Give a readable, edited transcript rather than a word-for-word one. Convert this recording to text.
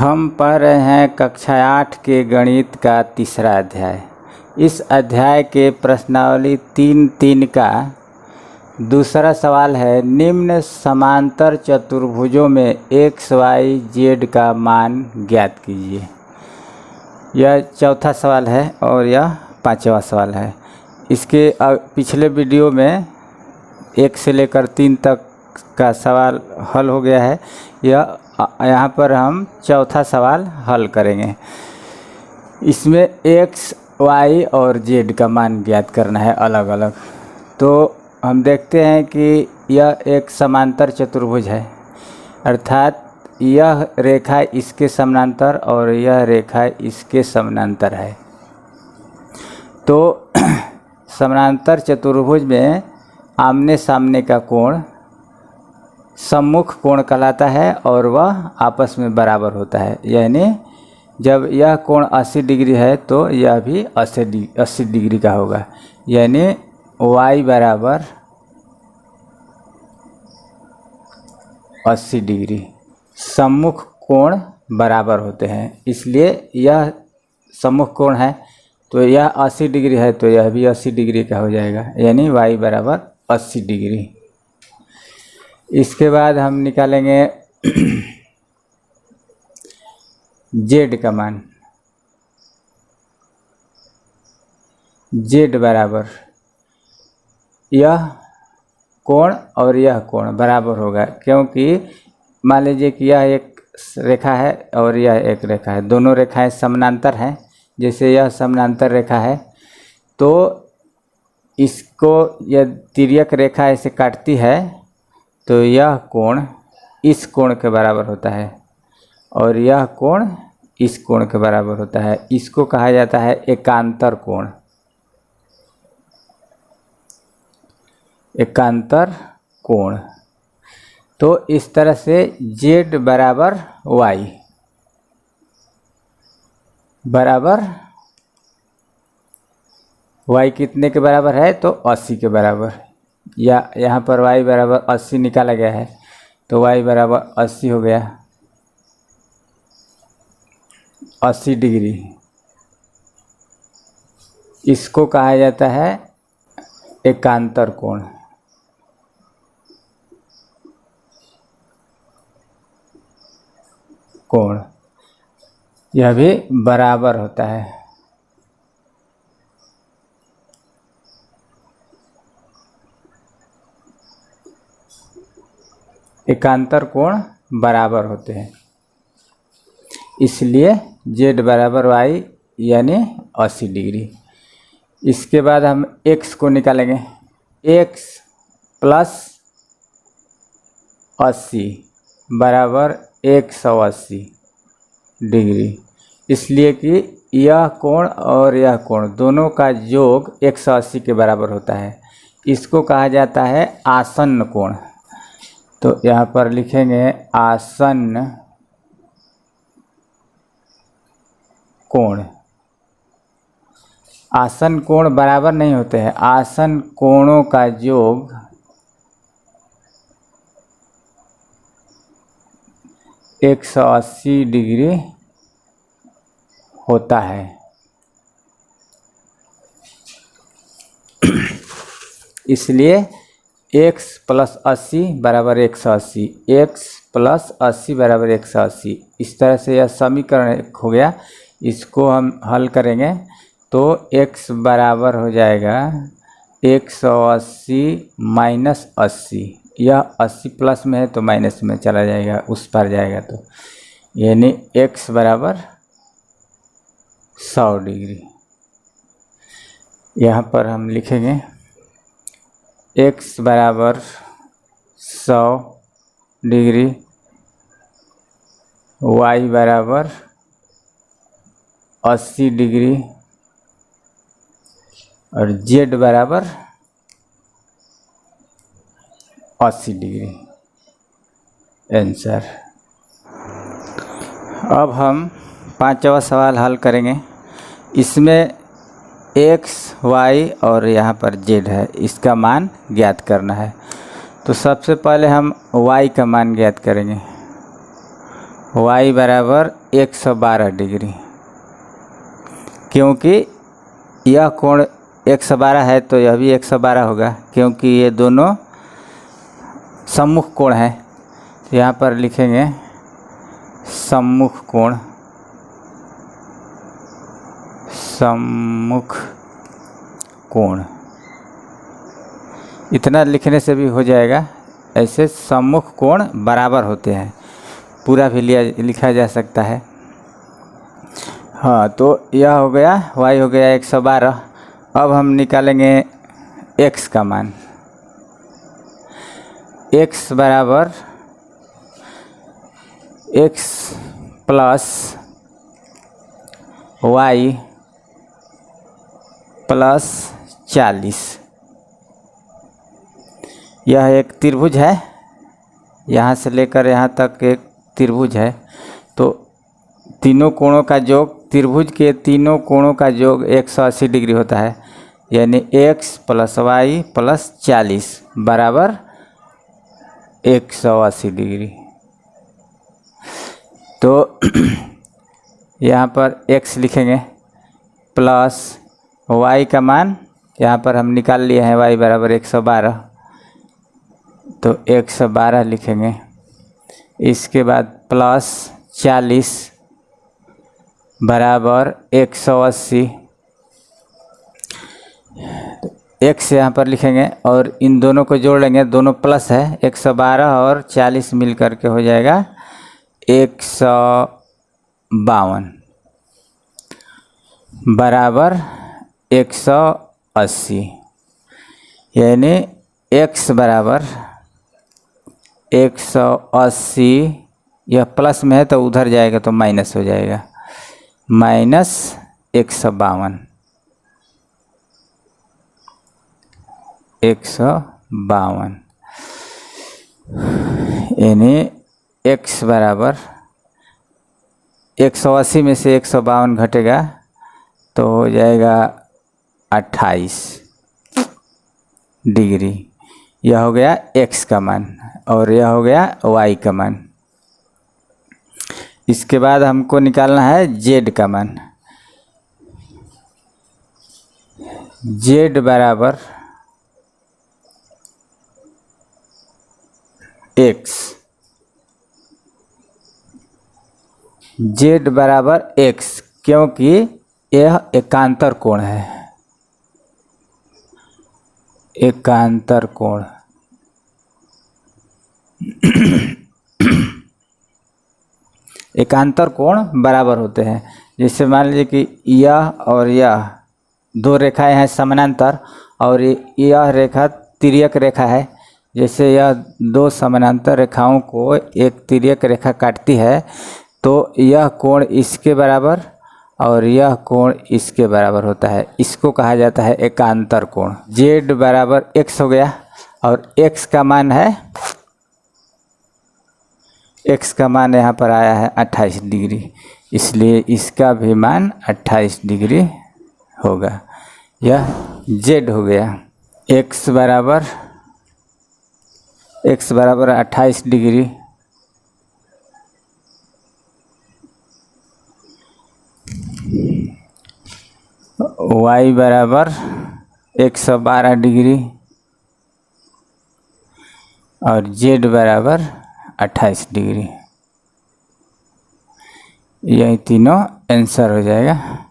हम पढ़ रहे हैं कक्षा 8 के गणित का तीसरा अध्याय। इस अध्याय के प्रश्नावली 3.3 का दूसरा सवाल है, निम्न समांतर चतुर्भुजों में x, y, z का मान ज्ञात कीजिए। यह चौथा सवाल है और यह पांचवा सवाल है। इसके पिछले वीडियो में 1 से लेकर 3 तक का सवाल हल हो गया है। यहाँ पर हम चौथा सवाल हल करेंगे। इसमें x, y और z का मान ज्ञात करना है अलग अलग। तो हम देखते हैं कि यह एक समांतर चतुर्भुज है, अर्थात यह रेखा इसके समानांतर और यह रेखा इसके समानांतर है। तो समांतर चतुर्भुज में आमने सामने का कोण सम्मुख कोण कहलाता है और वह आपस में बराबर होता है। यानी जब यह कोण 80 डिग्री है तो यह भी 80 डिग्री का होगा। यानी y बराबर 80 डिग्री। सम्मुख कोण बराबर होते हैं, इसलिए यह सम्मुख कोण है तो यह 80 डिग्री है तो यह भी 80 डिग्री का हो जाएगा। यानी y बराबर 80 डिग्री। इसके बाद हम निकालेंगे z का मान। z बराबर यह कोण और यह कोण बराबर होगा, क्योंकि मान लीजिए कि यह एक रेखा है और यह एक रेखा है, दोनों रेखाएं समानांतर हैं। जैसे यह समानांतर रेखा है तो इसको यह तिर्यक रेखा ऐसे काटती है तो यह कोण इस कोण के बराबर होता है और यह कोण इस कोण के बराबर होता है। इसको कहा जाता है एकांतर कोण। एकांतर कोण। तो इस तरह से z बराबर y बराबर y कितने के बराबर है तो 80 के बराबर। या यहाँ पर y बराबर 80 निकाला गया है तो y बराबर 80 हो गया, 80 डिग्री। इसको कहा जाता है एकांतर कोण। कोण यह भी बराबर होता है। एकांतर कोण बराबर होते हैं, इसलिए z बराबर y यानी 80 डिग्री। इसके बाद हम x को निकालेंगे। x प्लस 80 बराबर 180 डिग्री, इसलिए कि यह कोण और यह कोण दोनों का योग 180 के बराबर होता है। इसको कहा जाता है आसन्न कोण। तो यहाँ पर लिखेंगे आसन्न कोण। आसन्न कोण बराबर नहीं होते हैं, आसन्न कोणों का योग 180 डिग्री होता है। इसलिए x प्लस 80 बराबर 180, x प्लस 80 बराबर 180। इस तरह से यह समीकरण हो गया। इसको हम हल करेंगे तो x बराबर हो जाएगा 180 माइनस 80। यह 80 प्लस में है तो माइनस में चला जाएगा, उस पर जाएगा। तो यानी x बराबर 100 डिग्री। यहाँ पर हम लिखेंगे x बराबर 100 डिग्री, y बराबर 80 डिग्री और z बराबर 80 डिग्री। आंसर। अब हम पांचवा सवाल हल करेंगे। इसमें x, y और यहाँ पर z है, इसका मान ज्ञात करना है। तो सबसे पहले हम y का मान ज्ञात करेंगे। y बराबर 112 डिग्री, क्योंकि यह कोण 112 है तो यह भी 112 होगा, क्योंकि ये दोनों सम्मुख कोण है। यहाँ पर लिखेंगे सम्मुख कोण, सम्मुख कोण, इतना लिखने से भी हो जाएगा। ऐसे सम्मुख कोण बराबर होते हैं, पूरा भी लिखा जा सकता है। हाँ, तो यह हो गया, y हो गया 112। अब हम निकालेंगे x का मान। x बराबर x प्लस y प्लस 40। यह एक त्रिभुज है, यहाँ से लेकर यहाँ तक एक त्रिभुज है। तो तीनों कोणों का योग, त्रिभुज के तीनों कोणों का योग 180 डिग्री होता है, यानी x प्लस वाई प्लस 40 बराबर 180 डिग्री। तो यहाँ पर x लिखेंगे प्लस y का मान यहाँ पर हम निकाल लिए हैं, y बराबर 112, तो 112 लिखेंगे। इसके बाद प्लस 40 बराबर 180, x यहाँ पर लिखेंगे और इन दोनों को जोड़ लेंगे, दोनों प्लस है। 112 और 40 मिल करके हो जाएगा 152 बराबर 180, यानी x बराबर 180, यह प्लस में है तो उधर जाएगा तो माइनस हो जाएगा, माइनस 152, 152, यानी x बराबर 180 में से 152 घटेगा तो हो जाएगा 28 डिग्री। यह हो गया x का मान और यह हो गया y का मान। इसके बाद हमको निकालना है z का मान। z बराबर x, z बराबर x, क्योंकि यह एकांतर कोण है, एकांतर कोण। एकांतर कोण बराबर होते हैं। जैसे मान लीजिए कि यह और यह दो रेखाएं हैं समानांतर और यह रेखा तिर्यक रेखा है। जैसे यह दो समानांतर रेखाओं को एक तिर्यक रेखा काटती है तो यह कोण इसके बराबर और यह कोण इसके बराबर होता है, इसको कहा जाता है एकांतर कोण। z बराबर x हो गया और x का मान है, x का मान यहाँ पर आया है 28 डिग्री, इसलिए इसका भी मान 28 डिग्री होगा। यह z हो गया। x बराबर 28 डिग्री, y बराबर 112 डिग्री और z बराबर 28 डिग्री। यही तीनों आंसर हो जाएगा।